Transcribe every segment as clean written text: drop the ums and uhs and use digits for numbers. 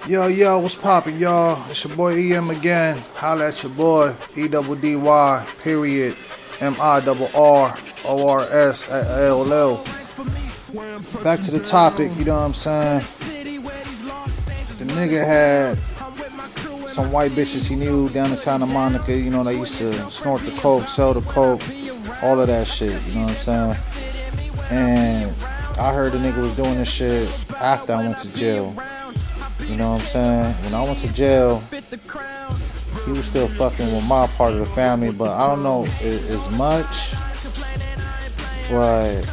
Yo, what's poppin', y'all? It's your boy EM again. Holla at your boy, EDDY, period, MIRRORSLL. Back to the topic, you know what I'm saying? The nigga had some white bitches he knew down in Santa Monica, you know, they used to snort the coke, sell the coke, all of that shit, you know what I'm saying? And I heard the nigga was doing this shit after I went to jail. You know what I'm saying? When I went to jail, he was still fucking with my part of the family, but I don't know as much, but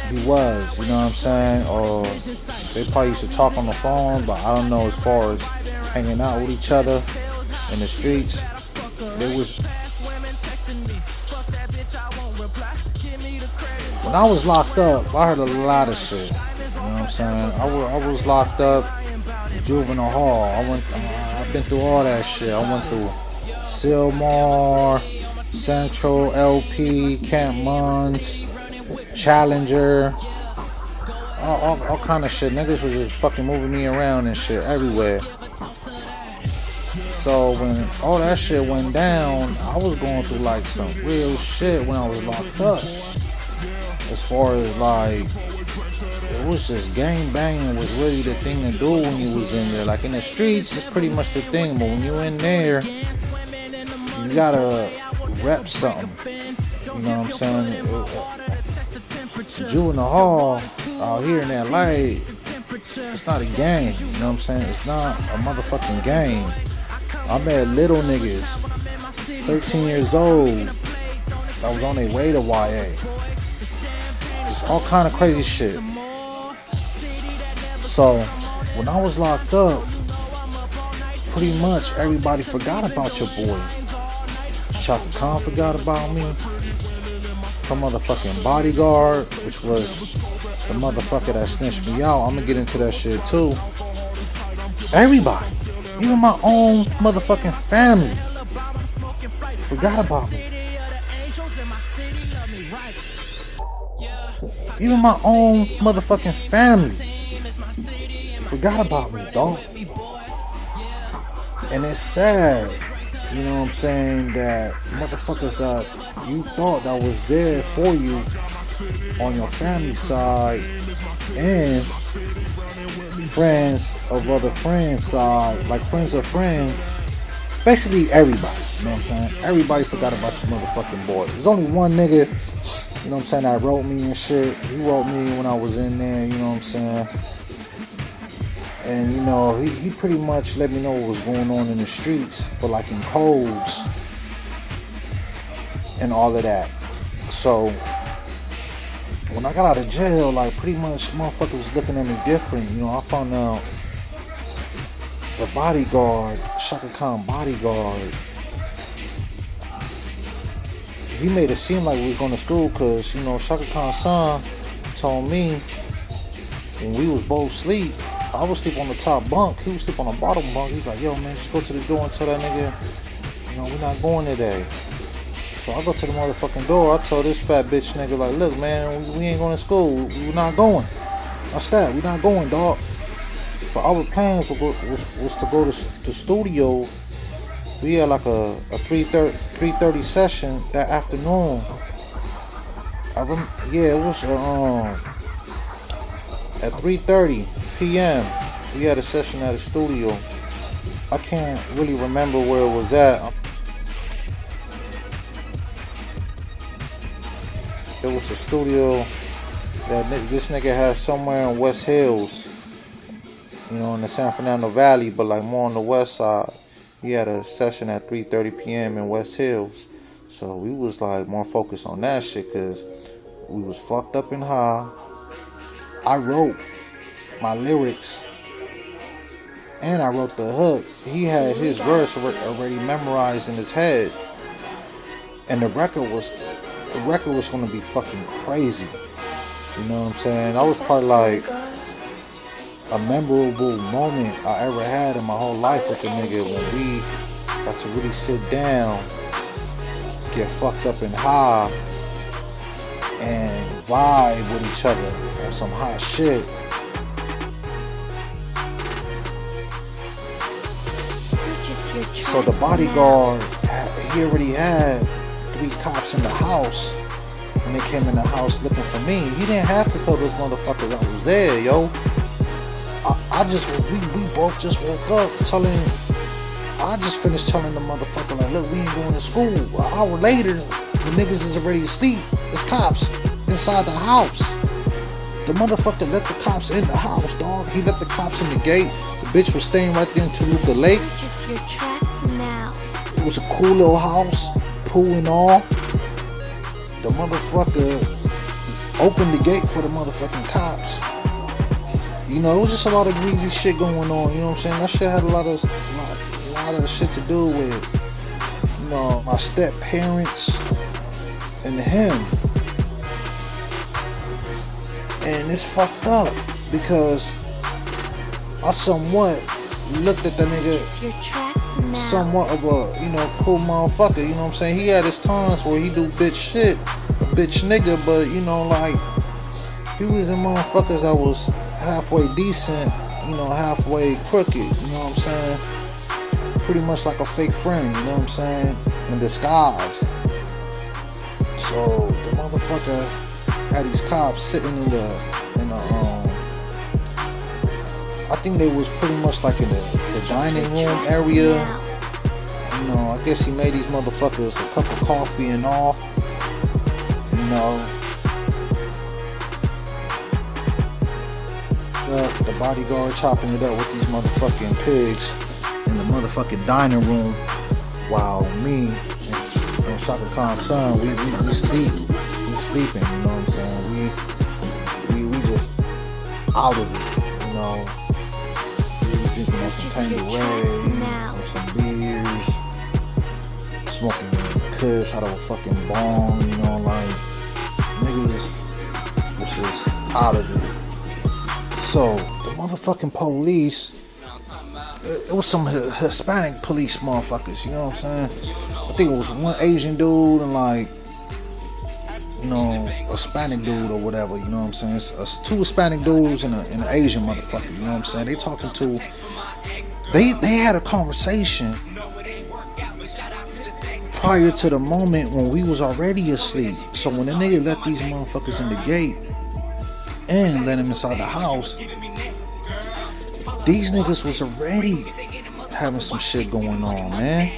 he was, you know what I'm saying? Or they probably used to talk on the phone, but I don't know as far as hanging out with each other in the streets. They was. When I was locked up, I heard a lot of shit. You know what I'm saying? I was locked up. Juvenile hall. I've been through all that shit. I went through Silmar, Central, LP, Camp Munns, Challenger, all kind of shit. Niggas was just fucking moving me around and shit everywhere. So when all that shit went down, I was going through like some real shit when I was locked up. As far as like, it was just gang banging was really the thing to do when you was in there. Like in the streets, it's pretty much the thing, but when you in there, you gotta rep something. You know what I'm saying? Juvenile hall out here in LA, it's not a gang. You know what I'm saying? It's not a motherfucking gang. I met little niggas, 13 years old, that was on their way to YA. It's all kind of crazy shit. So, when I was locked up, pretty much everybody forgot about your boy. Chaka forgot about me. Some motherfucking bodyguard, which was the motherfucker that snitched me out. I'm gonna get into that shit too. Everybody, even my own motherfucking family, forgot about me. Even my own motherfucking family forgot about me, dog. And it's sad, you know what I'm saying, that motherfuckers that you thought that was there for you on your family side and friends of other friends side, like friends of friends, basically everybody, you know what I'm saying? Everybody forgot about your motherfucking boy. There's only one nigga, you know what I'm saying, that wrote me and shit. He wrote me when I was in there, you know what I'm saying? And you know, he pretty much let me know what was going on in the streets, but like in codes and all of that. So when I got out of jail, like pretty much motherfuckers was looking at me different. You know, I found out the bodyguard, Chaka bodyguard, he made it seem like we was going to school, cause you know Chaka son told me when we was both asleep, I was sleep on the top bunk, he was sleep on the bottom bunk. He's like, yo man, just go to the door and tell that nigga, you know, we're not going today. So I go to the motherfucking door, I told this fat bitch nigga, like, look man, we ain't going to school, we're not going. I said, we're not going, dog. But our plans was to go to the studio. We had like a 3:30 session that afternoon. It was at 3:30 p.m. we had a session at a studio. I can't really remember where it was at. It was a studio that this nigga had somewhere in West Hills, you know, in the San Fernando Valley, but like more on the west side. He had a session at 3:30 p.m. in West Hills. So we was like more focused on that shit, cause we was fucked up and high. I wrote my lyrics and I wrote the hook. He had his verse already memorized in his head. And the record was gonna be fucking crazy. You know what I'm saying? That was probably like a memorable moment I ever had in my whole life with the nigga, when we got to really sit down, get fucked up and high, and vibe with each other on some hot shit. So the bodyguard, he already had 3 cops in the house when they came in the house looking for me. He didn't have to tell those motherfuckers I was there, yo. We both just woke up I just finished telling the motherfucker, like, look, we ain't going to school. An hour later, the niggas is already asleep. There's cops inside the house. The motherfucker let the cops in the house, dog. He let the cops in the gate. The bitch was staying right there in Toluca Lake. It was a cool little house, pool and all. The motherfucker opened the gate for the motherfucking cops. You know, it was just a lot of greasy shit going on. You know what I'm saying? That shit had a lot of shit to do with, you know, my step parents and him. And it's fucked up because I somewhat looked at the nigga somewhat of a, you know, cool motherfucker. You know what I'm saying? He had his times where he do bitch shit, a bitch nigga, but you know, like, he was in motherfuckers that was halfway decent, you know, halfway crooked. You know what I'm saying? Pretty much like a fake friend. You know what I'm saying? In disguise. So the motherfucker had these cops sitting in the I think they was pretty much like in the dining room area. You know, I guess he made these motherfuckers a cup of coffee and all. You know, the bodyguard chopping it up with these motherfucking pigs in the motherfucking dining room, while me and Chaka Khan's son, we sleep. We sleeping, you know what I'm saying? We just out of it, you know. We was drinking on some Tanqueray, on some beers, smoking kush out of a fucking bong, you know, like, niggas was just out of it. So the motherfucking police, it was some Hispanic police motherfuckers, you know what I'm saying? I think it was one Asian dude and, like, you know, a Hispanic dude or whatever, you know what I'm saying? It's 2 Hispanic dudes and an Asian motherfucker, you know what I'm saying? They talking to, they had a conversation prior to the moment when we was already asleep. So when the nigga let these motherfuckers in the gate and let him inside the house, these niggas was already having some shit going on, man.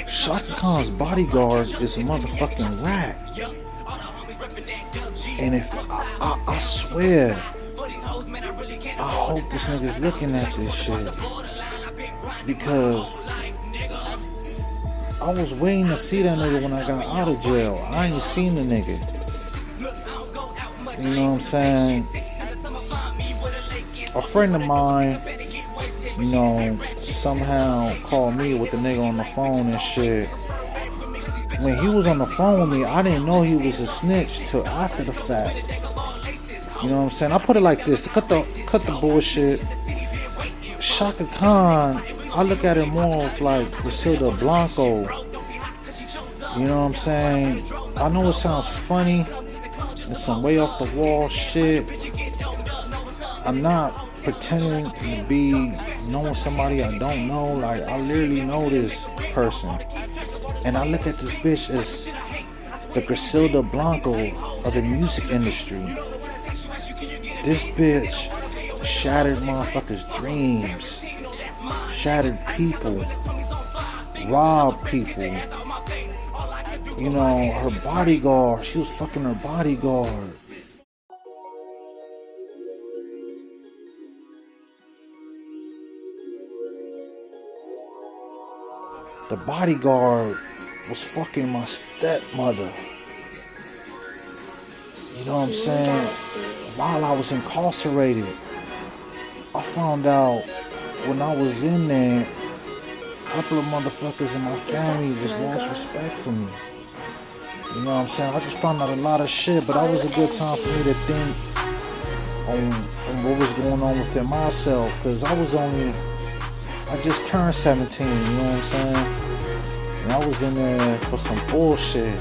Chaka Khan's bodyguard is a motherfucking rat. And if I swear, I hope this nigga's looking at this shit, because I was waiting to see that nigga when I got out of jail. I ain't seen the nigga. You know what I'm saying? A friend of mine, you know, somehow called me with the nigga on the phone and shit. When he was on the phone with me, I didn't know he was a snitch till after the fact. You know what I'm saying? I put it like this, to cut the bullshit. Chaka Khan, I look at it more of like Griselda Blanco. You know what I'm saying? I know it sounds funny and some way off the wall shit. I'm not pretending to be knowing somebody I don't know. Like, I literally know this person, and I look at this bitch as the Griselda Blanco of the music industry. This bitch shattered motherfuckers' dreams, shattered people, robbed people. You know, her bodyguard, she was fucking her bodyguard. The bodyguard was fucking my stepmother. You know what I'm saying? While I was incarcerated, I found out when I was in there, a couple of motherfuckers in my family just lost respect for me. You know what I'm saying? I just found out a lot of shit, but that was a good time for me to think on what was going on within myself, because I just turned 17, you know what I'm saying? And I was in there for some bullshit.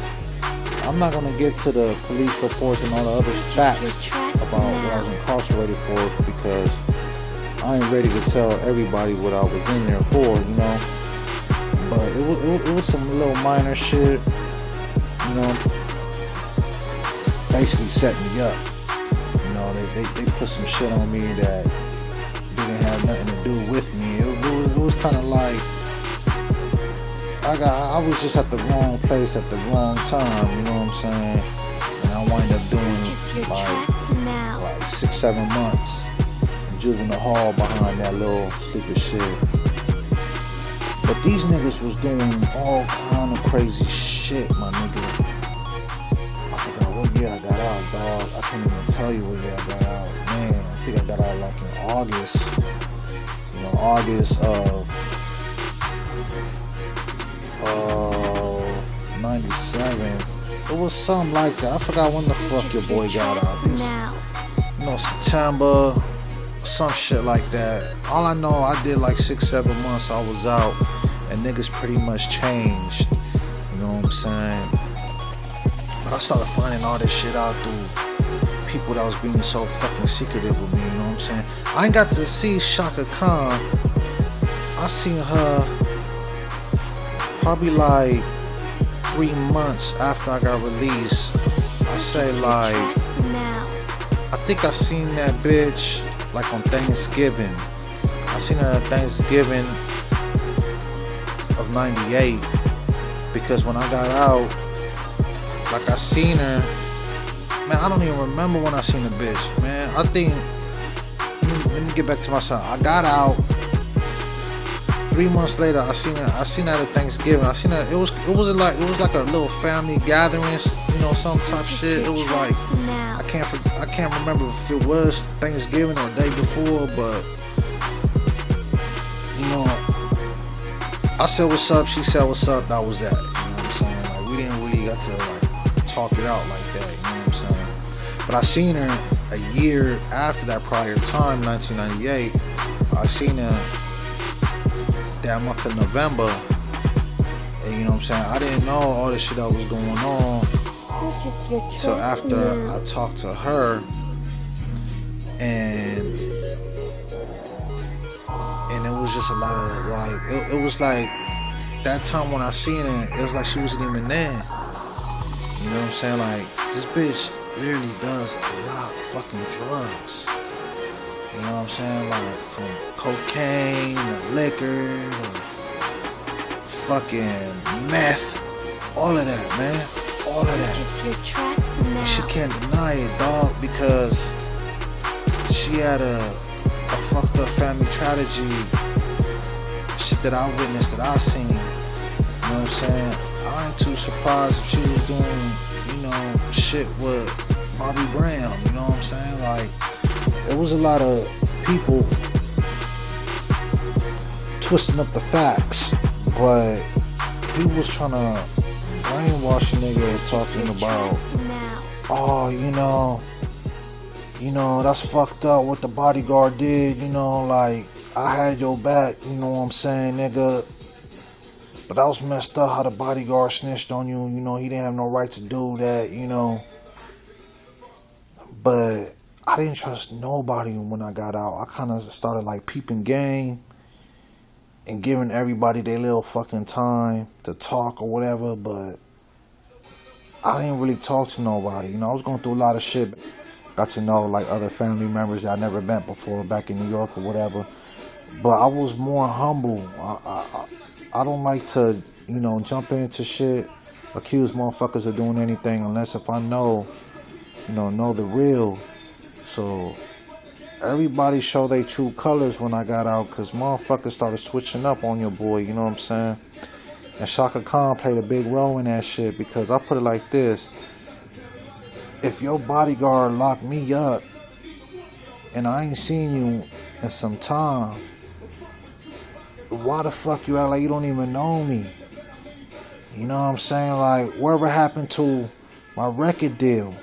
I'm not gonna get to the police reports and all the other facts about what I was incarcerated for, because I ain't ready to tell everybody what I was in there for, you know. But it was some little minor shit, you know. Basically set me up. You know, they put some shit on me that didn't have nothing to do with me. It was kind of like I was just at the wrong place at the wrong time. You know what I'm saying? And I wind up doing like 6-7 months in juvenile hall behind that little stupid shit. But these niggas was doing all kind of crazy shit, my nigga. I forgot what year I got out, dog. I can't even tell you what year I got out. Man, I think I got out like in August. You know, August of 97. It was something like that. I forgot when the fuck your boy got out. You know, September, some shit like that. All I know, I did like 6-7 months. I was out, and niggas pretty much changed. You know what I'm saying? But I started finding all this shit out through people that was being so fucking secretive with me. You know what I'm saying? I ain't got to see Chaka Khan. I seen her probably like 3 months after I got released. I say like, I think I seen that bitch like on Thanksgiving. I seen her on Thanksgiving of 98, because when I got out, like I seen her, man, I don't even remember when I seen the bitch, man. I think, let me get back to myself. I got out, 3 months later, I seen her at Thanksgiving. I seen her, it was like a little family gathering, you know, some type shit. It was like, I can't remember if it was Thanksgiving or the day before, but you know, I said what's up, she said what's up, that was that. You know what I'm saying? Like, we didn't really get to like talk it out like that, you know what I'm saying? But I seen her a year after that prior time, 1998. I seen her that month of November, and you know what I'm saying, I didn't know all this shit that was going on till after I talked to her, and it was just a lot of like, it was like that time when I seen her, it was like she wasn't even there. You know what I'm saying? Like, this bitch literally does a lot of fucking drugs. You know what I'm saying? Like, from cocaine to liquor to fucking meth. All of that, man. All of that. And she can't deny it, dog, because she had a fucked up family tragedy. Shit that I witnessed, that I seen. You know what I'm saying? I ain't too surprised if she was doing, you know, shit with Bobby Brown. You know what I'm saying? Like, there was a lot of people twisting up the facts, but he was trying to brainwash a nigga talking about, oh, you know, that's fucked up what the bodyguard did, you know, like, I had your back, you know what I'm saying, nigga. But that was messed up how the bodyguard snitched on you, you know, he didn't have no right to do that, you know. But I didn't trust nobody when I got out. I kind of started like peeping game and giving everybody their little fucking time to talk or whatever, but I didn't really talk to nobody. You know, I was going through a lot of shit. Got to know like other family members that I never met before back in New York or whatever. But I was more humble. I don't like to, you know, jump into shit, accuse motherfuckers of doing anything unless if I know, you know the real. So everybody show their true colors when I got out, because motherfuckers started switching up on your boy, you know what I'm saying? And Chaka Khan played a big role in that shit, because I put it like this: if your bodyguard locked me up and I ain't seen you in some time, why the fuck you act like you don't even know me? You know what I'm saying? Like, whatever happened to my record deal?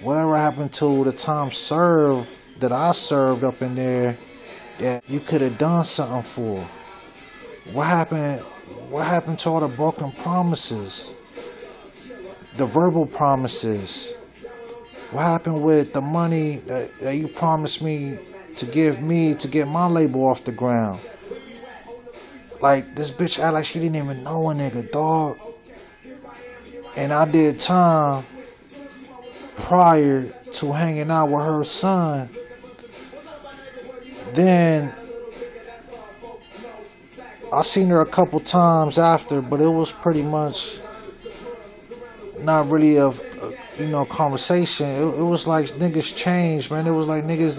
Whatever happened to the time served that I served up in there that you could have done something for? What happened to all the broken promises? The verbal promises? What happened with the money that you promised me to get my label off the ground. Like, this bitch act like she didn't even know a nigga, dog. And I did time prior to hanging out with her son. Then I seen her a couple times after, but it was pretty much not really of conversation. It was like niggas changed, man. It was like niggas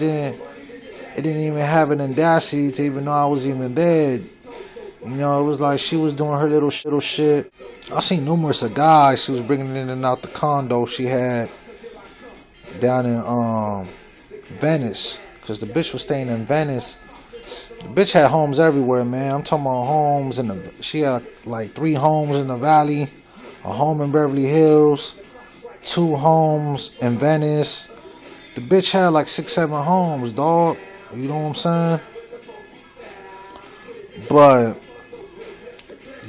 didn't even have an audacity to even know I was even there. You know, it was like she was doing her little shit. I seen numerous of guys she was bringing in and out the condo she had down in Venice, because the bitch was staying in Venice. The bitch had homes everywhere, man. I'm talking about homes she had like 3 homes in the Valley, a home in Beverly Hills, 2 homes in Venice. The bitch had like 6-7 homes, dog. You know what I'm saying? But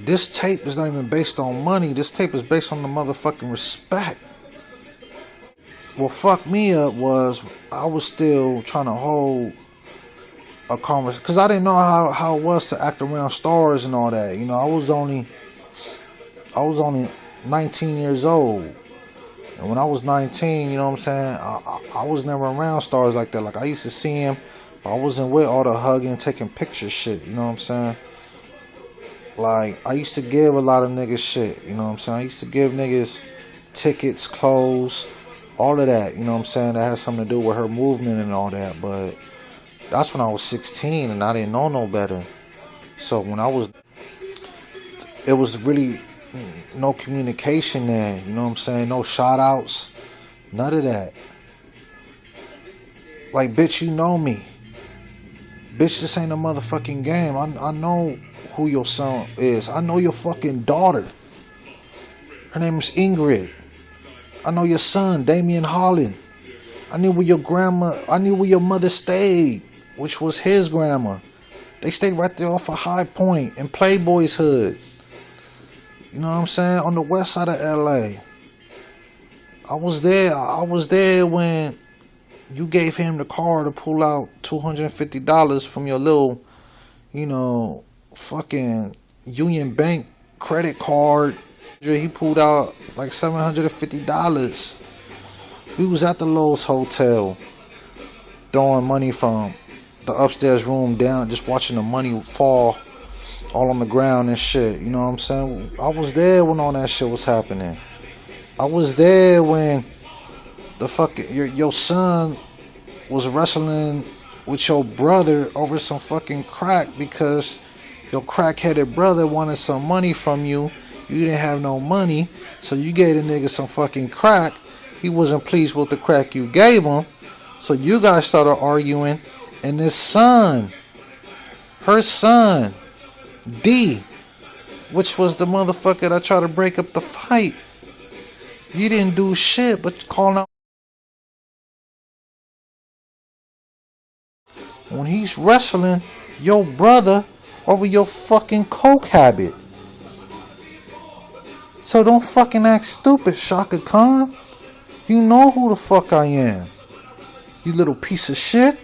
this tape is not even based on money. This tape is based on the motherfucking respect. What fucked me up was I was still trying to hold a conversation, because I didn't know how it was to act around stars and all that. You know, I was only 19 years old. And when I was 19, you know what I'm saying, I was never around stars like that. Like, I used to see him, but I wasn't with all the hugging, taking pictures shit, you know what I'm saying? Like, I used to give a lot of niggas shit, you know what I'm saying? I used to give niggas tickets, clothes, all of that, you know what I'm saying? That has something to do with her movement and all that. But that's when I was 16 and I didn't know no better. So it was really no communication there, you know what I'm saying? No shout outs, none of that. Like, bitch, you know me. Bitch, this ain't a motherfucking game. I know who your son is. I know your fucking daughter. Her name is Ingrid. I know your son, Damian Holland. I knew where your mother stayed, which was his grandma. They stayed right there off of High Point in Playboy's hood. You know what I'm saying? On the west side of LA. I was there when you gave him the car to pull out $250 from your little, fucking Union Bank credit card. He pulled out like $750. We was at the Lowe's Hotel throwing money from the upstairs room down, just watching the money fall all on the ground and shit. You know what I'm saying? I was there when all that shit was happening. I was there when the fucking your son was wrestling with your brother over some fucking crack because your crack-headed brother wanted some money from you. You didn't have no money, so you gave the nigga some fucking crack. He wasn't pleased with the crack you gave him, so you guys started arguing. And his son, her son, D, which was the motherfucker that tried to break up the fight, you didn't do shit but calling out. When he's wrestling your brother over your fucking coke habit. So don't fucking act stupid, Chaka Khan. You know who the fuck I am. You little piece of shit.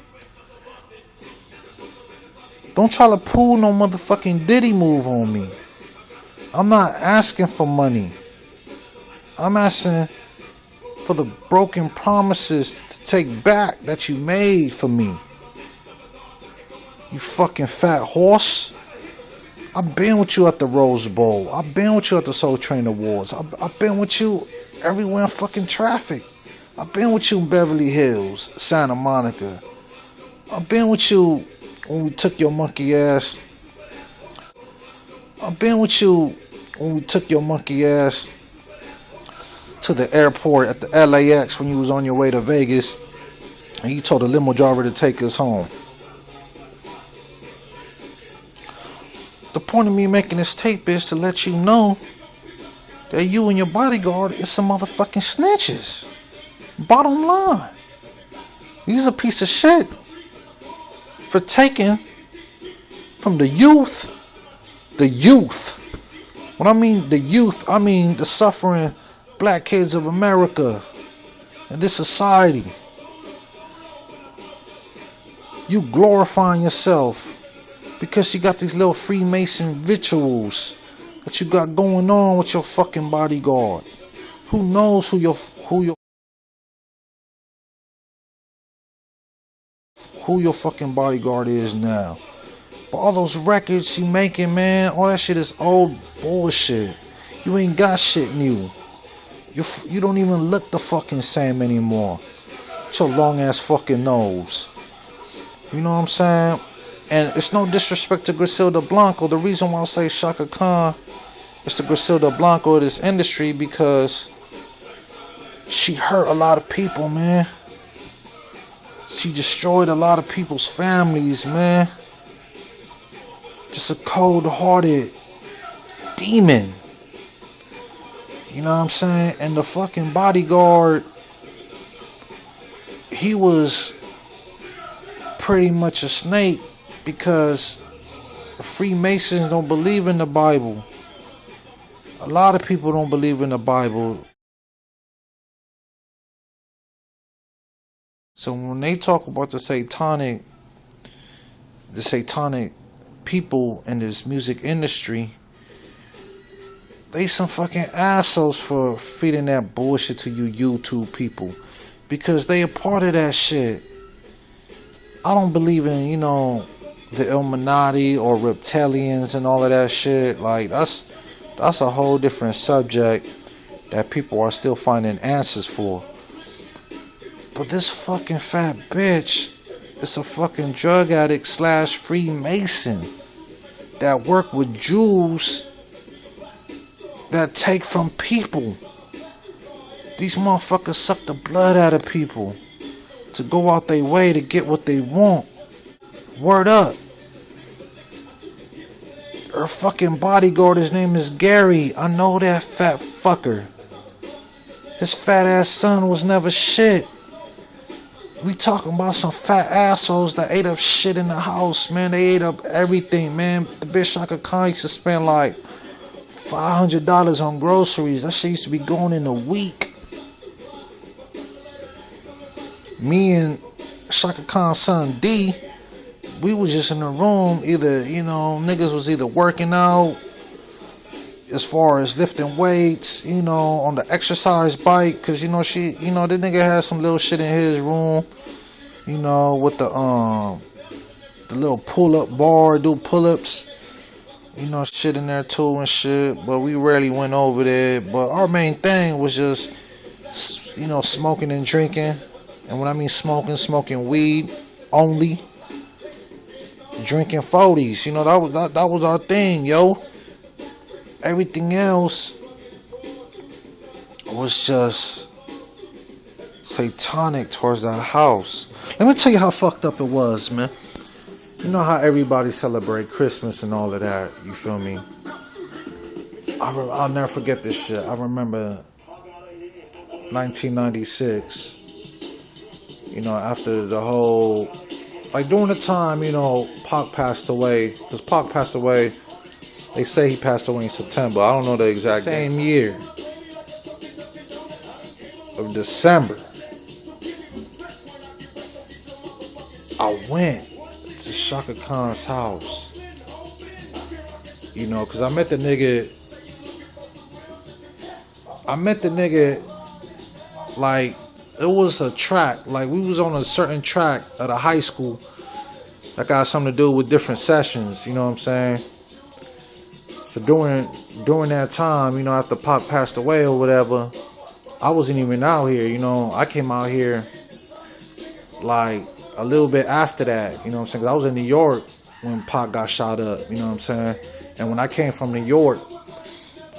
Don't try to pull no motherfucking Diddy move on me. I'm not asking for money. I'm asking for the broken promises to take back that you made for me. You fucking fat horse. I've been with you at the Rose Bowl. I've been with you at the Soul Train Awards. I've been with you everywhere in fucking traffic. I've been with you in Beverly Hills, Santa Monica. I've been with you when we took your monkey ass. I've been with you when we took your monkey ass to the airport at the LAX when you was on your way to Vegas and you told the limo driver to take us home. The point of me making this tape is to let you know that you and your bodyguard is some motherfucking snitches. Bottom line. He's a piece of shit for taking from the youth. The youth. When I mean the youth, I mean the suffering black kids of America and this society. You glorifying yourself because you got these little Freemason rituals that you got going on with your fucking bodyguard. Who knows who your fucking bodyguard is now? But all those records you making, man, all that shit is old bullshit. You ain't got shit new. You don't even look the fucking same anymore. With your long ass fucking nose. You know what I'm saying? And it's no disrespect to Griselda Blanco. The reason why I say Chaka Khan is the Griselda Blanco of this industry because she hurt a lot of people, man. She destroyed a lot of people's families, man. Just a cold-hearted demon. You know what I'm saying? And the fucking bodyguard, he was pretty much a snake because the Freemasons don't believe in the Bible. A lot of people don't believe in the Bible. So when they talk about the satanic people in this music industry, they some fucking assholes for feeding that bullshit to you YouTube people. Because they a part of that shit. I don't believe in, the Illuminati or reptilians and all of that shit. Like, that's a whole different subject that people are still finding answers for. But this fucking fat bitch is a fucking drug addict / Freemason that work with Jews that take from people. These motherfuckers suck the blood out of people to go out their way to get what they want. Word up. Her fucking bodyguard, his name is Gary. I know that fat fucker. His fat ass son was never shit. We talking about some fat assholes that ate up shit in the house, man. They ate up everything, man. The bitch Chaka Khan used to spend like $500 on groceries. That shit used to be going in a week. Me and Chaka Khan's son D, we was just in the room. Either, niggas was either working out as far as lifting weights, on the exercise bike, cause the nigga had some little shit in his room, with the little pull-up bar, do pull-ups, shit in there too and shit. But we rarely went over there. But our main thing was just, smoking and drinking. And when I mean smoking weed only. Drinking 40s, that was our thing, yo. Everything else was just satanic towards that house. Let me tell you how fucked up it was, man. You know how everybody celebrate Christmas and all of that, you feel me? I'll never forget this shit. I remember 1996, after the whole, like during the time, Pac passed away, because Pac passed away, they say he passed away in September. I don't know the exact date. Same year of December, I went to Chaka Khan's house. Because I met the nigga, like, it was a track. Like, we was on a certain track at a high school that got something to do with different sessions, you know what I'm saying? So during that time, after Pac passed away or whatever, I wasn't even out here, I came out here like a little bit after that, you know what I'm saying? 'Cause I was in New York when Pac got shot up, you know what I'm saying? And when I came from New York,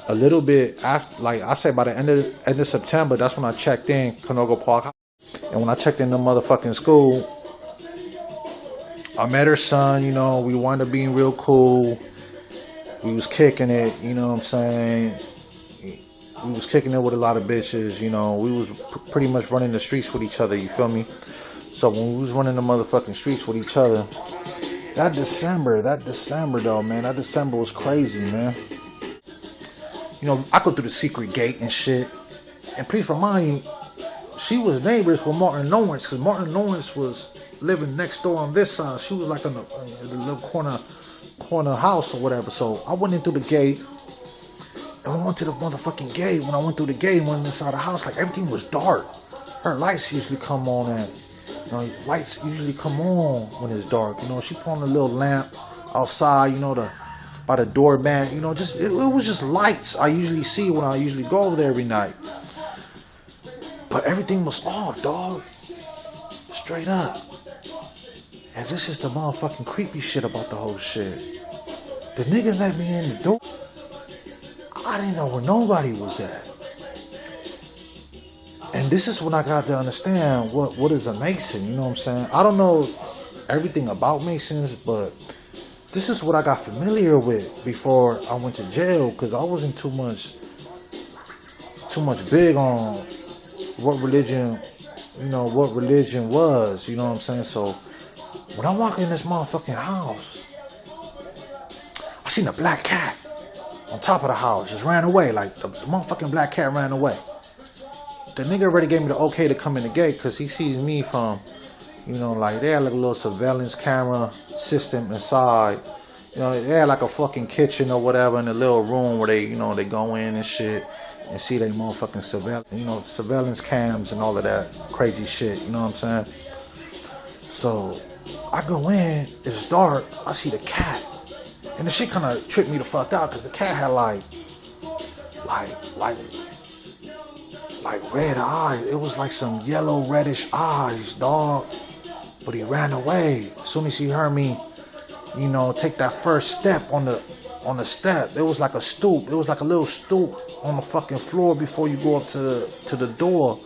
a little bit after, like I say by the end of September, that's when I checked in Canoga Park. And when I checked in the motherfucking school, I met her son, we wound up being real cool. We was kicking it, you know what I'm saying? We was kicking it with a lot of bitches, We was pretty much running the streets with each other, you feel me? So when we was running the motherfucking streets with each other, that December though, man, that December was crazy, man. I go through the secret gate and shit. And please remind you, she was neighbors with Martin Lawrence, because Martin Lawrence was living next door on this side. She was like in the little corner house or whatever. So I went in through the gate, and we went to the motherfucking gate. When I went through the gate and went inside the house, like everything was dark. Her lights usually come on, and lights usually come on when it's dark. She put on a little lamp outside, by the doormat. Just it was just lights I usually see when I usually go over there every night. But everything was off, dog. Straight up. And this is the motherfucking creepy shit about the whole shit. The nigga let me in the door. I didn't know where nobody was at. And this is when I got to understand what is a Mason, you know what I'm saying? I don't know everything about Masons, but this is what I got familiar with before I went to jail, because I wasn't too much big on what religion was, you know what I'm saying? So when I walked in this motherfucking house, I seen a black cat on top of the house, just ran away. Like the motherfucking black cat ran away. The nigga already gave me the okay to come in the gate, because he sees me from, like they had like a little surveillance camera system inside. They had like a fucking kitchen or whatever in a little room where they, they go in and shit and see they motherfucking surveillance cams and all of that crazy shit, you know what I'm saying? So I go in, it's dark, I see the cat. And the shit kind of tripped me the fuck out, because the cat had like red eyes. It was like some yellow reddish eyes, dog. But he ran away. As soon as he heard me, take that first step on the step, it was like a stoop. It was like a little stoop on the fucking floor before you go up to the door.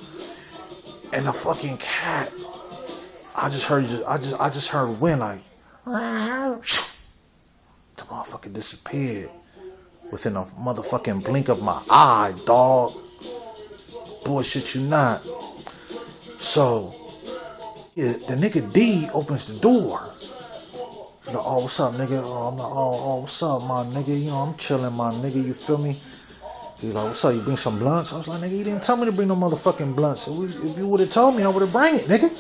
And the fucking cat, I just heard wind like, the motherfucker disappeared within a motherfucking blink of my eye, dog. Boy, shit you not. So the nigga D opens the door. He's like, oh, what's up, nigga? I'm like, oh, what's up, my nigga? I'm chilling, my nigga, you feel me? He's like, what's up, you bring some blunts? I was like, nigga, you didn't tell me to bring no motherfucking blunts. If you would have told me, I would have bring it, nigga.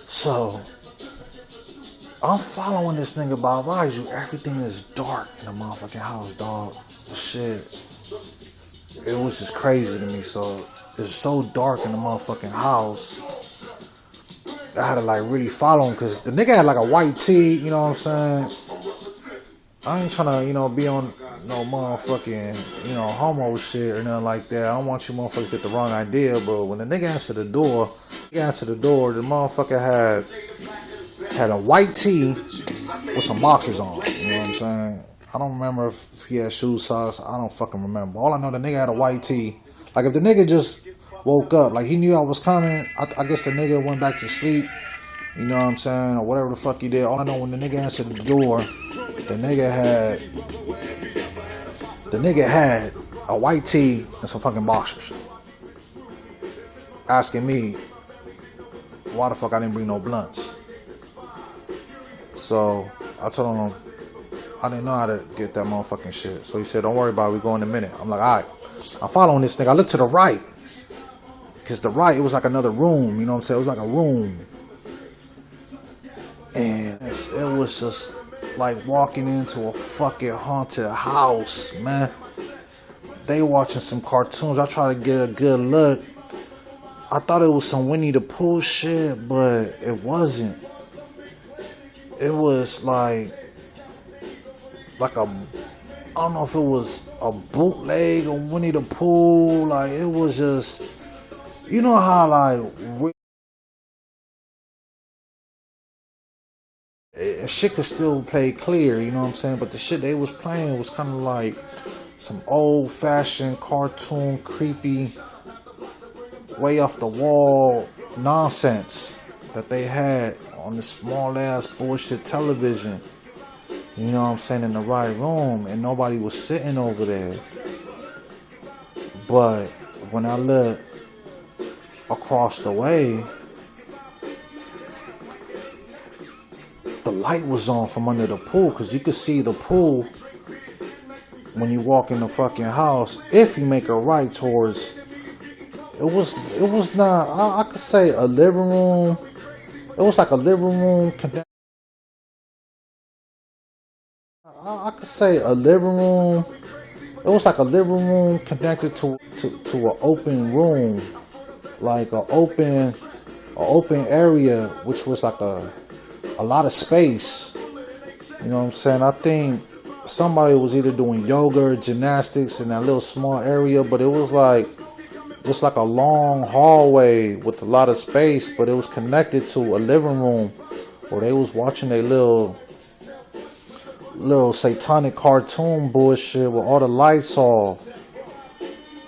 So I'm following this nigga, but I advise you, everything is dark in the motherfucking house, dog. The shit. It was just crazy to me. So it's so dark in the motherfucking house. I had to like really follow him, because the nigga had like a white tee, you know what I'm saying? I ain't trying to, be on no motherfucking, homo shit or nothing like that. I don't want you motherfuckers to get the wrong idea, but when the nigga answered the door, the motherfucker had a white tee with some boxers on, you know what I'm saying? I don't remember if he had shoe socks. I don't fucking remember. All I know, the nigga had a white tee. Like, if the nigga just woke up, like he knew I was coming, I guess the nigga went back to sleep, you know what I'm saying, or whatever the fuck he did. All I know, when the nigga answered the door, the nigga had a white tee and some fucking boxers, asking me why the fuck I didn't bring no blunts. So I told him I didn't know how to get that motherfucking shit. So he said, don't worry about it, we go in a minute. I'm like, alright. I'm following this nigga. I look to the right, because the right, it was like another room, you know what I'm saying? It was like a room. And it was just like walking into a fucking haunted house, man. They watching some cartoons. I try to get a good look. I thought it was some Winnie the Pooh shit, but it wasn't. It was like I don't know if it was a bootleg or Winnie the Pooh. Like, it was just, you know how like shit could still play clear, you know what I'm saying? But the shit they was playing was kind of like some old-fashioned cartoon, creepy, way off the wall nonsense that they had on this small ass bullshit television. You know what I'm saying, in the right room, and nobody was sitting over there. But when I looked across the way, the light was on from under the pool, because you could see the pool when you walk in the fucking house. If you make a right towards, it was not. I could say a living room. It was like a living room. I could say a living room. It was like a living room connected to an open room, like a open area, which was like a lot of space. You know what I'm saying? I think somebody was either doing yoga or gymnastics in that little small area, but it was like just like a long hallway with a lot of space, but it was connected to a living room where they was watching their little satanic cartoon bullshit with all the lights off.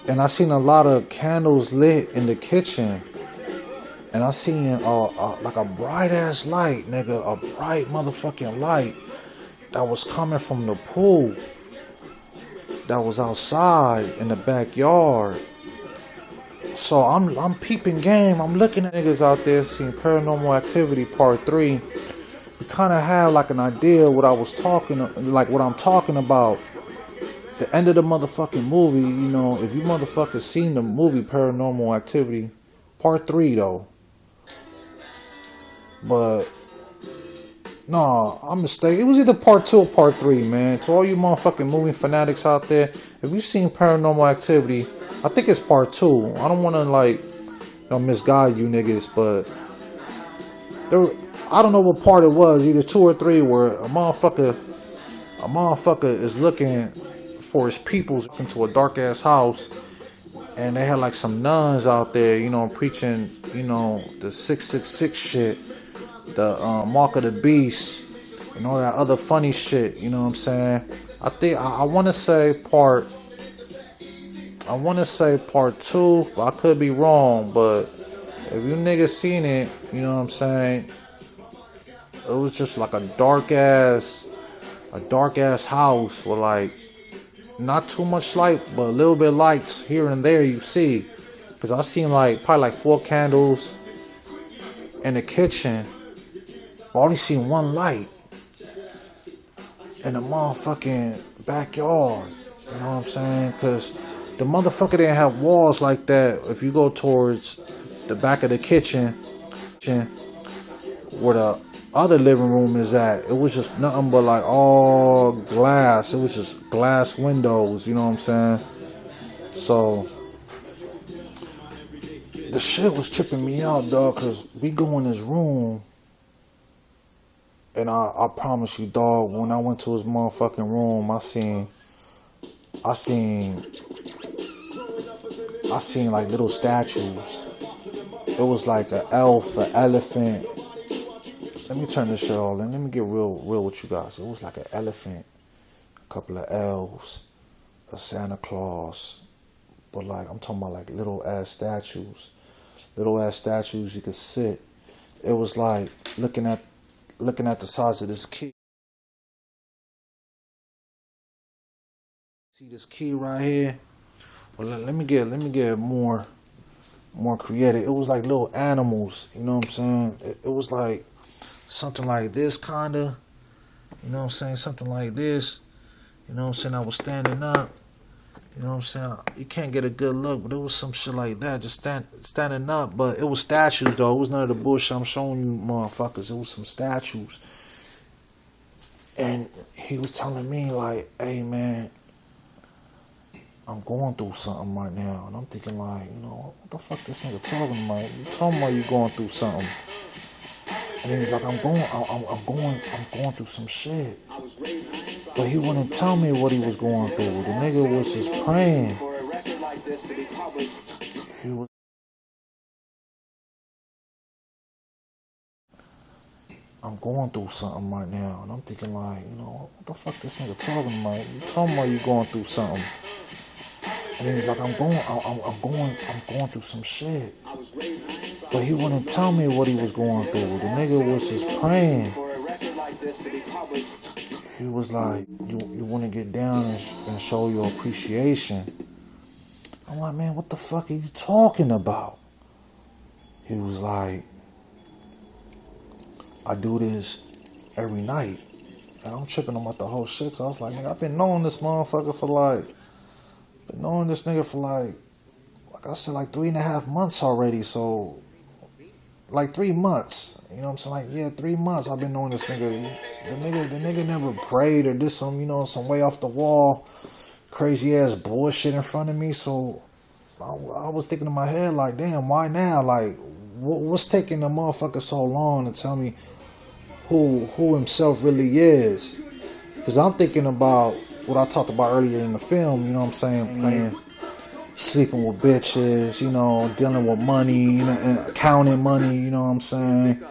And I seen a lot of candles lit in the kitchen. And I seen like a bright ass light, nigga, a bright motherfucking light that was coming from the pool that was outside in the backyard. So I'm peeping game. I'm looking at niggas out there seeing Paranormal Activity Part 3. You kind of have like an idea what I'm talking about. The end of the motherfucking movie, you know, if you motherfuckers seen the movie Paranormal Activity Part 3 though. But no, I'm mistaken. It was either Part 2 or Part 3, man. To all you motherfucking movie fanatics out there, if you seen Paranormal Activity, I think it's Part 2. I don't want to misguide you niggas, but I don't know what part it was, either 2 or 3, where a motherfucker is looking for his peoples into a dark ass house, and they had like some nuns out there, you know, preaching, you know, the 666 shit, the mark of the beast, and all that other funny shit. You know what I'm saying? I think I want to say part 2, but I could be wrong. But if you niggas seen it, you know what I'm saying? It was just like a dark ass house with like not too much light, but a little bit of lights here and there you see. Cause I seen probably like 4 candles in the kitchen. I only seen 1 light in the motherfucking backyard. You know what I'm saying? Cause the motherfucker didn't have walls like that. If you go towards the back of the kitchen, where the other living room is at, it was just nothing but like all glass. It was just glass windows, you know what I'm saying? So the shit was tripping me out, dog, cause we go in this room, and I promise you, dog, when I went to his motherfucking room, I seen like little statues. It was like an elf, an elephant. Let me turn this shit on and let me get real with you guys. It was like an elephant, a couple of elves, a Santa Claus, but like I'm talking about like little ass statues you could sit. It was like looking at the size of this key. See this key right here? Well, let me get more creative. It was like little animals, you know what I'm saying? It was like something like this, kinda. You know what I'm saying? Something like this. You know what I'm saying? I was standing up. You know what I'm saying? You can't get a good look, but it was some shit like that. Just standing up. But it was statues, though. It was none of the bullshit I'm showing you motherfuckers. It was some statues. And he was telling me, like, hey, man, I'm going through something right now. And I'm thinking, like, you know, what the fuck this nigga talking about? You talking about you going through something. And he was like, I'm going through some shit. But he wouldn't tell me what he was going through. The nigga was just praying. I'm going through something right now. And I'm thinking, like, you know, what the fuck this nigga talking about? You talking about you going through something. And he was like, I'm going through some shit. But he wouldn't tell me what he was going through. The nigga was just praying. He was like, you want to get down and show your appreciation. I'm like, man, what the fuck are you talking about? He was like, I do this every night. And I'm tripping about the whole shit. So I was like, nigga, I've been knowing this motherfucker for like like I said, like 3.5 months already. So, like 3 months. You know what I'm saying? Like, yeah, 3 months I've been knowing this nigga. The nigga never prayed or did some, you know, some way off the wall, crazy ass bullshit in front of me. So I was thinking in my head, like, damn, why now? Like, what's taking the motherfucker so long to tell me who himself really is? Because I'm thinking about what I talked about earlier in the film, you know what I'm saying? Playing, sleeping with bitches, you know, dealing with money, you know, and counting money, you know what I'm saying?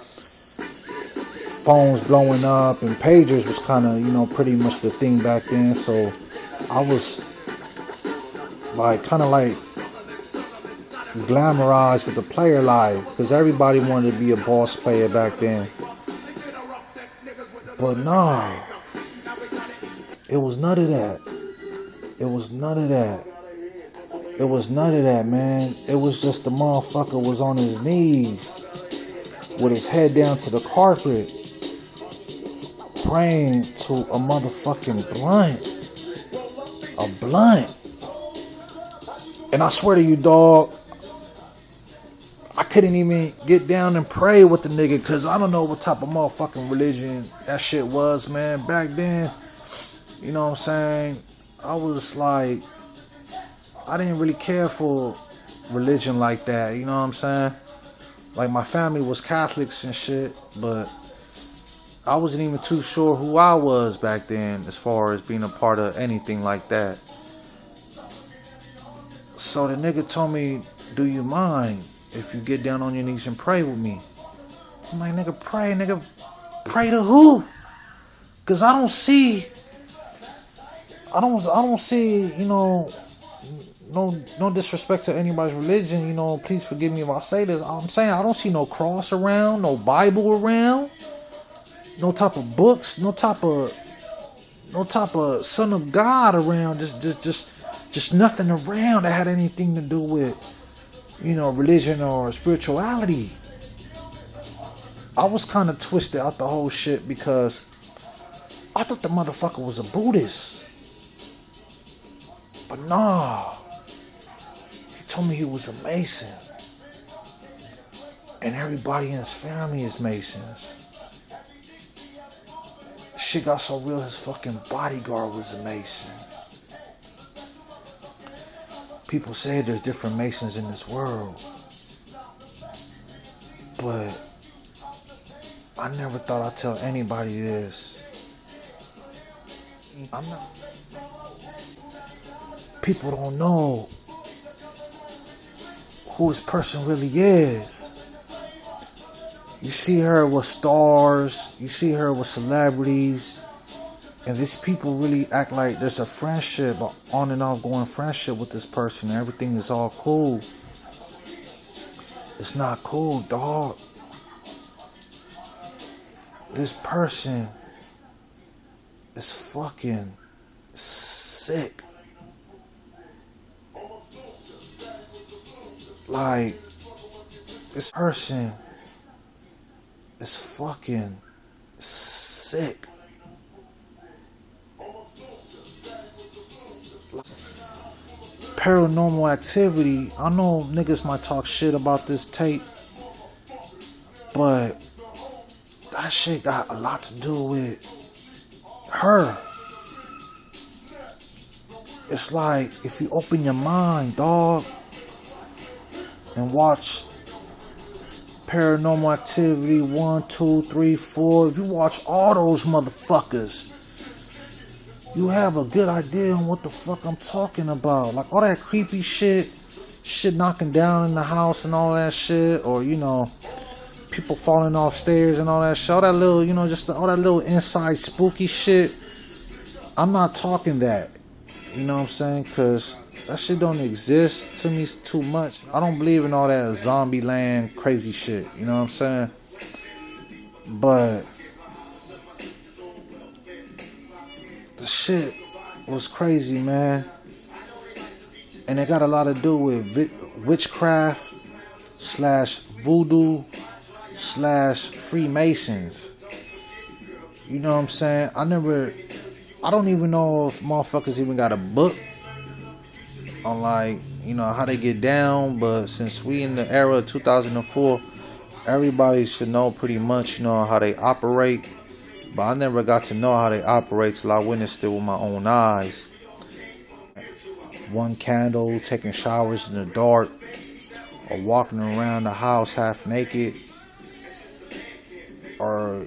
Phones blowing up and pagers was kind of, you know, pretty much the thing back then. So I was like, kind of like glamorized with the player life because everybody wanted to be a boss player back then. But nah, it was none of that. It was none of that. It was none of that, man. It was just the motherfucker was on his knees with his head down to the carpet praying to a motherfucking blunt. A blunt. And I swear to you, dog, I couldn't even get down and pray with the nigga because I don't know what type of motherfucking religion that shit was, man. Back then, you know what I'm saying? I was like, I didn't really care for religion like that, you know what I'm saying? Like, my family was Catholics and shit, but I wasn't even too sure who I was back then as far as being a part of anything like that. So the nigga told me, do you mind if you get down on your knees and pray with me? I'm like, nigga, pray to who? Cause I don't see, you know, no disrespect to anybody's religion, you know, please forgive me if I say this. I'm saying I don't see no cross around, no Bible around, no type of books, no type of Son of God around, just nothing around that had anything to do with, you know, religion or spirituality. I was kind of twisted out the whole shit because I thought the motherfucker was a Buddhist. But nah, he told me he was a Mason. And everybody in his family is Masons. Shit got so real, his fucking bodyguard was a Mason. People say there's different Masons in this world. But I never thought I'd tell anybody this. I'm not. People don't know who this person really is. You see her with stars, you see her with celebrities, and these people really act like there's a friendship, on and off going friendship with this person, and everything is all cool. It's not cool, dog. This person is fucking sick. Like, this person is fucking sick. Paranormal activity. I know niggas might talk shit about this tape, but that shit got a lot to do with her. It's like, if you open your mind, dog, and watch Paranormal Activity 1, 2, 3, 4. If you watch all those motherfuckers, you have a good idea on what the fuck I'm talking about. Like all that creepy shit knocking down in the house and all that shit, or you know, people falling off stairs and all that shit. All that little, you know, just all that little inside spooky shit. I'm not talking that. You know what I'm saying? Cause that shit don't exist to me too much. I don't believe in all that zombie land crazy shit. You know what I'm saying? But the shit was crazy, man. And it got a lot to do with witchcraft / voodoo / Freemasons. You know what I'm saying? I don't even know if motherfuckers even got a book on like you know, how they get down. But since we in the era of 2004, everybody should know pretty much, you know, how they operate. But I never got to know how they operate till I witnessed it with my own eyes. One candle, taking showers in the dark, or walking around the house half naked, or,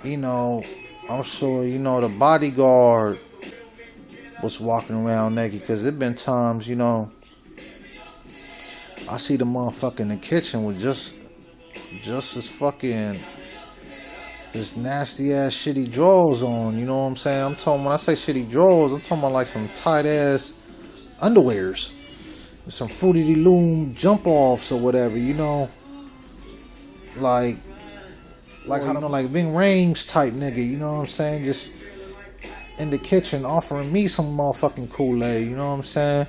you know, I'm sure, you know, the bodyguard was walking around naked, because there been times, you know, I see the motherfucker in the kitchen with just as fucking this nasty ass shitty drawers on, you know what I'm saying? I'm talking, when I say shitty drawers, I'm talking about like some tight ass underwears, some Fruity Loom jump offs or whatever, you know, like how, you know, like Ving Rhames type nigga, you know what I'm saying? Just in the kitchen offering me some motherfucking Kool-Aid, you know what I'm saying?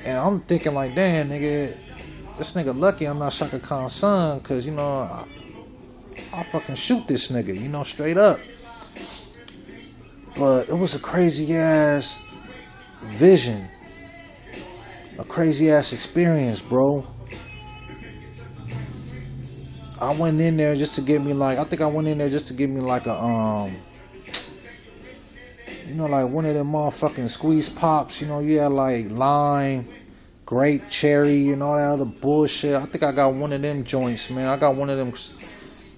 And I'm thinking like, damn, nigga, this nigga lucky I'm not Chaka Khan's son, cause you know I'll fucking shoot this nigga, you know, straight up. But it was a crazy ass vision, a crazy ass experience, bro. I went in there just to get me like, I think I went in there just to get me like a you know, like one of them motherfucking squeeze pops, you know, you had like lime, grape, cherry, and all that other bullshit. I think I got one of them joints, man. I got one of them.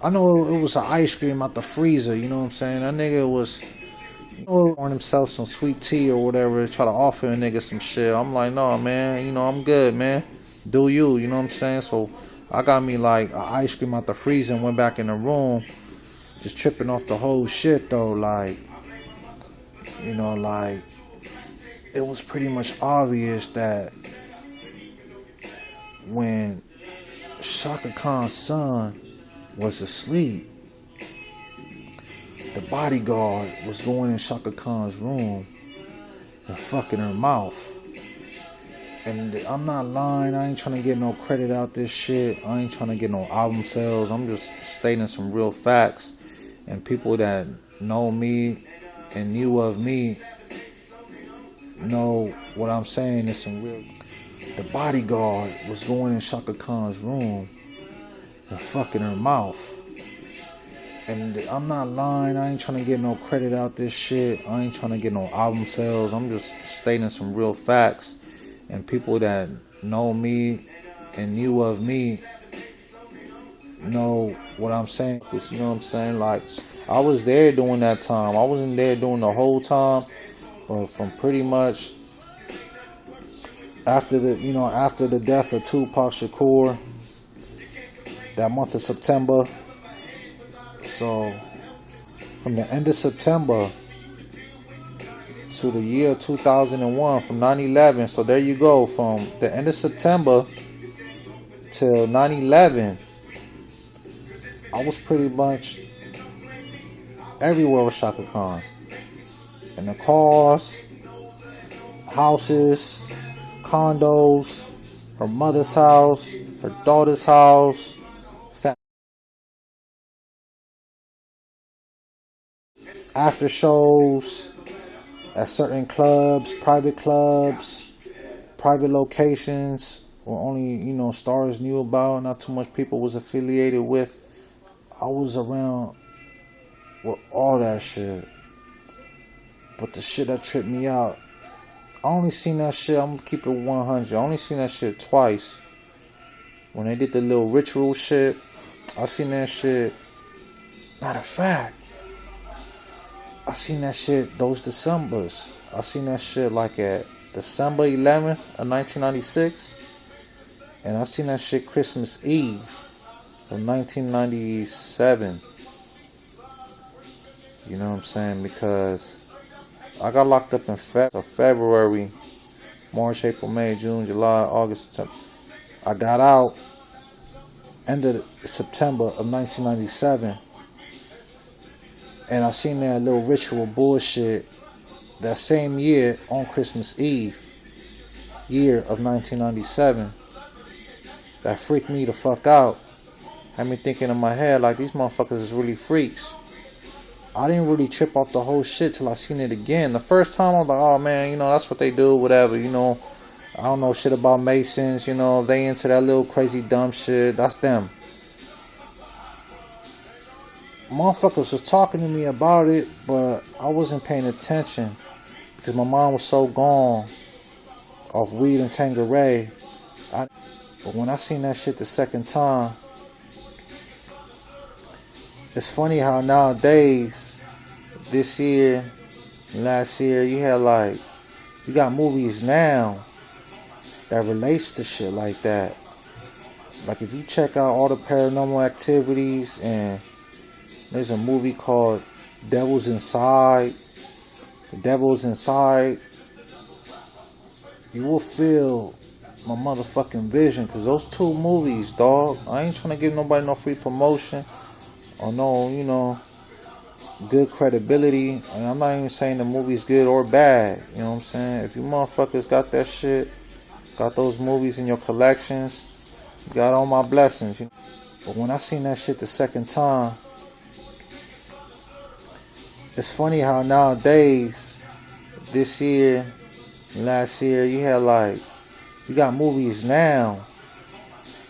I know it was an ice cream out the freezer, you know what I'm saying? That nigga was, you know, pouring himself some sweet tea or whatever, try to offer a nigga some shit. I'm like, no, man, you know, I'm good, man. Do you know what I'm saying? So I got me like an ice cream out the freezer and went back in the room, just tripping off the whole shit though, like, you know, like, it was pretty much obvious that when Chaka Khan's son was asleep, the bodyguard was going in Chaka Khan's room and fucking her mouth. And I'm not lying, I ain't trying to get no credit out this shit. I ain't trying to get no album sales. I'm just stating some real facts. And people that know me and knew of me know what I'm saying is some real. The bodyguard was going in Chaka Khan's room and fucking her mouth. And I'm not lying, I ain't trying to get no credit out this shit. I ain't trying to get no album sales. I'm just stating some real facts. And people that know me and knew of me know what I'm saying. You know what I'm saying? Like, I was there during that time. I wasn't there during the whole time, but from pretty much after the death of Tupac Shakur, that month of September. So from the end of September to the year 2001, from 9/11. So there you go, from the end of September till 9/11, I was pretty much everywhere with Chaka Khan. In the cars, houses, condos, her mother's house, her daughter's house, after shows at certain clubs, private locations where only, you know, stars knew about, not too much people was affiliated with. I was around with all that shit. But the shit that tripped me out, I only seen that shit, I'm gonna keep it 100. I only seen that shit twice. When they did the little ritual shit, I seen that shit. Matter of fact, I seen that shit those Decembers. I seen that shit like at December 11th of 1996. And I seen that shit Christmas Eve of 1997. You know what I'm saying? Because I got locked up in February, March, April, May, June, July, August, September. I got out end of September of 1997. And I seen that little ritual bullshit that same year on Christmas Eve, year of 1997. That freaked me the fuck out. Had me thinking in my head like, these motherfuckers is really freaks. I didn't really trip off the whole shit till I seen it again. The first time I was like, oh man, you know, that's what they do, whatever, you know. I don't know shit about Masons, you know, if they into that little crazy dumb shit, that's them. Motherfuckers was talking to me about it, but I wasn't paying attention because my mind was so gone off weed and Tanqueray. But when I seen that shit the second time, it's funny how nowadays, this year, last year, you got movies now that relates to shit like that. Like if you check out all the Paranormal Activities, and there's a movie called Devil's Inside. The Devil's Inside. You will feel my motherfucking vision, because those two movies, dog, I ain't trying to give nobody no free promotion or no, you know, good credibility. And I'm not even saying the movie's good or bad. You know what I'm saying? If you motherfuckers got that shit, got those movies in your collections, you got all my blessings. But when I seen that shit the second time, it's funny how nowadays, this year, last year, you got movies now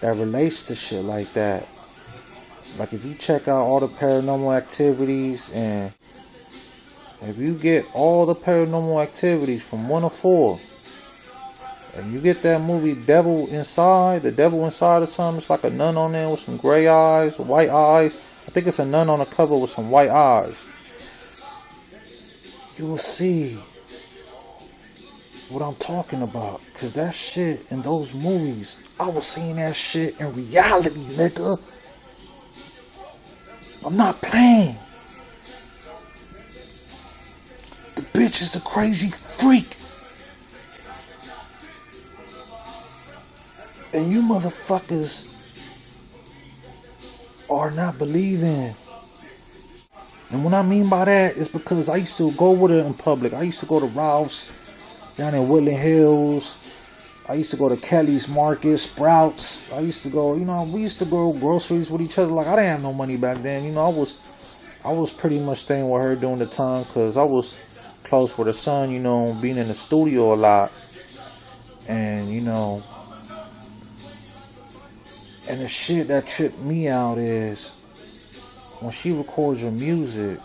that relates to shit like that. Like if you check out all the Paranormal Activities, and if you get all the Paranormal Activities from 1 to 4, and you get that movie Devil Inside, the Devil Inside or something, it's like a nun on there with some gray eyes, white eyes. I think it's a nun on the cover with some white eyes. You will see what I'm talking about. Because that shit in those movies, I was seeing that shit in reality, nigga. I'm not playing. The bitch is a crazy freak. And you motherfuckers are not believing. And what I mean by that is because I used to go with her in public. I used to go to Ralph's down in Woodland Hills. I used to go to Kelly's Market, Sprouts. I used to go, you know, we used to go groceries with each other. Like, I didn't have no money back then. You know, I was pretty much staying with her during the time because I was close with her son, you know, being in the studio a lot. And, you know, and the shit that tripped me out is when she records her music,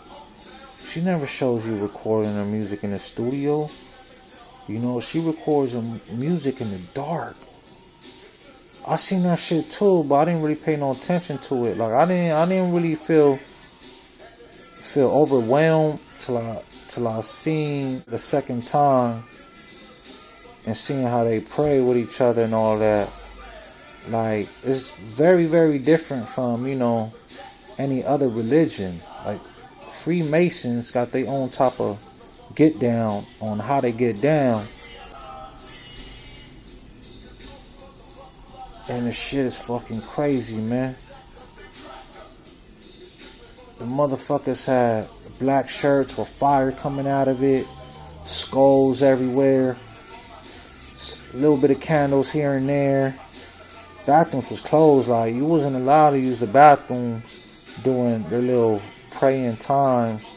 she never shows you recording her music in the studio. You know, she records her music in the dark. I seen that shit too, but I didn't really pay no attention to it. Like I didn't really feel overwhelmed till I seen the second time and seeing how they pray with each other and all that. Like it's very, very different from, you know, any other religion. Like Freemasons got their own type of get down on how they get down, and the shit is fucking crazy, man. The motherfuckers had black shirts with fire coming out of it, skulls everywhere, a little bit of candles here and there. Bathrooms was closed. Like you wasn't allowed to use the bathrooms during their little praying times.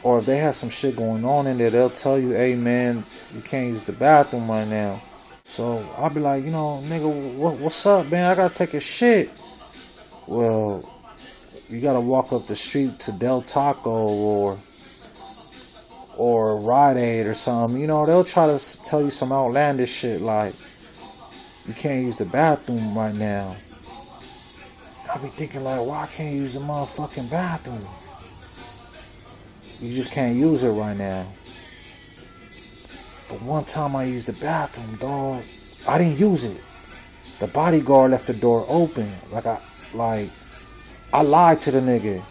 Or if they have some shit going on in there, they'll tell you, hey man, you can't use the bathroom right now. So I'll be like, you know, nigga, what's up, man? I gotta take a shit. Well, you gotta walk up the street to Del Taco or Rite Aid or something. You know, they'll try to tell you some outlandish shit like, you can't use the bathroom right now. I'll be thinking like, why I can't use the motherfucking bathroom? You just can't use it right now. But one time I used the bathroom, dog. I didn't use it. The bodyguard left the door open. I lied to the nigga.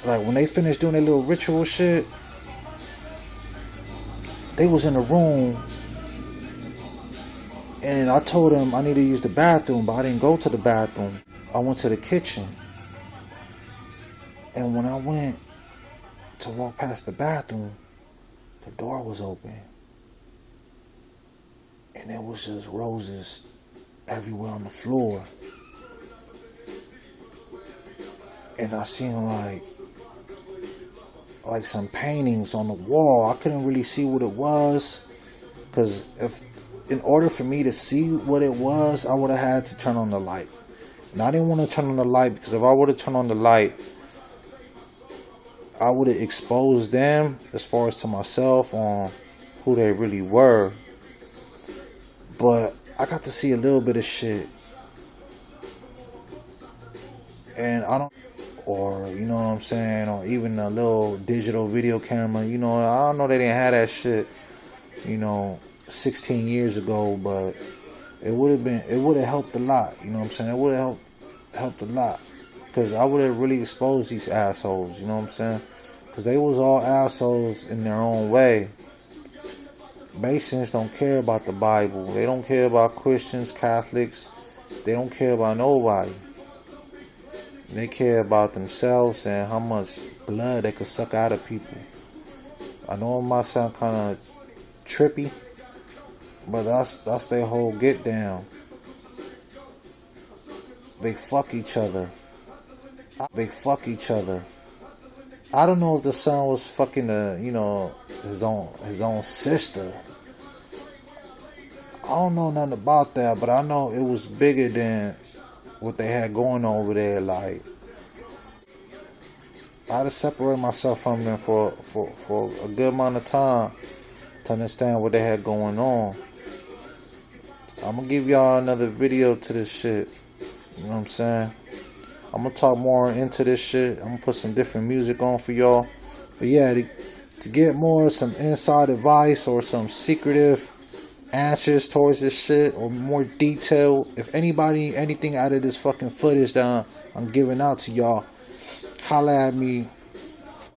Like when they finished doing their little ritual shit, they was in the room, and I told them I need to use the bathroom, but I didn't go to the bathroom. I went to the kitchen. And when I went to walk past the bathroom, the door was open. And there was just roses everywhere on the floor. And I seen like some paintings on the wall. I couldn't really see what it was, because if in order for me to see what it was, I would have had to turn on the light. And I didn't want to turn on the light because if I would have turned on the light, I would have exposed them as far as to myself on who they really were. But I got to see a little bit of shit. And I don't, or you know what I'm saying, or even a little digital video camera. You know, I don't know, they didn't have that shit, 16 years ago, but it would have helped a lot. You know what I'm saying? It would have helped a lot, because I would have really exposed these assholes. You know what I'm saying? Because they was all assholes in their own way. Masons don't care about the Bible. They don't care about Christians, Catholics. They don't care about nobody. They care about themselves and how much blood they could suck out of people. I know it might sound kind of trippy, but that's their whole get down. They fuck each other. I don't know if the son was fucking his own sister. I don't know nothing about that, but I know it was bigger than what they had going on over there. Like, I had to separate myself from them for a good amount of time to understand what they had going on. I'm gonna give y'all another video to this shit. You know what I'm saying? I'm gonna talk more into this shit. I'm gonna put some different music on for y'all. But yeah, to get more some inside advice or some secretive answers towards this shit, or more detail, if anybody anything out of this fucking footage that I'm giving out to y'all, holla at me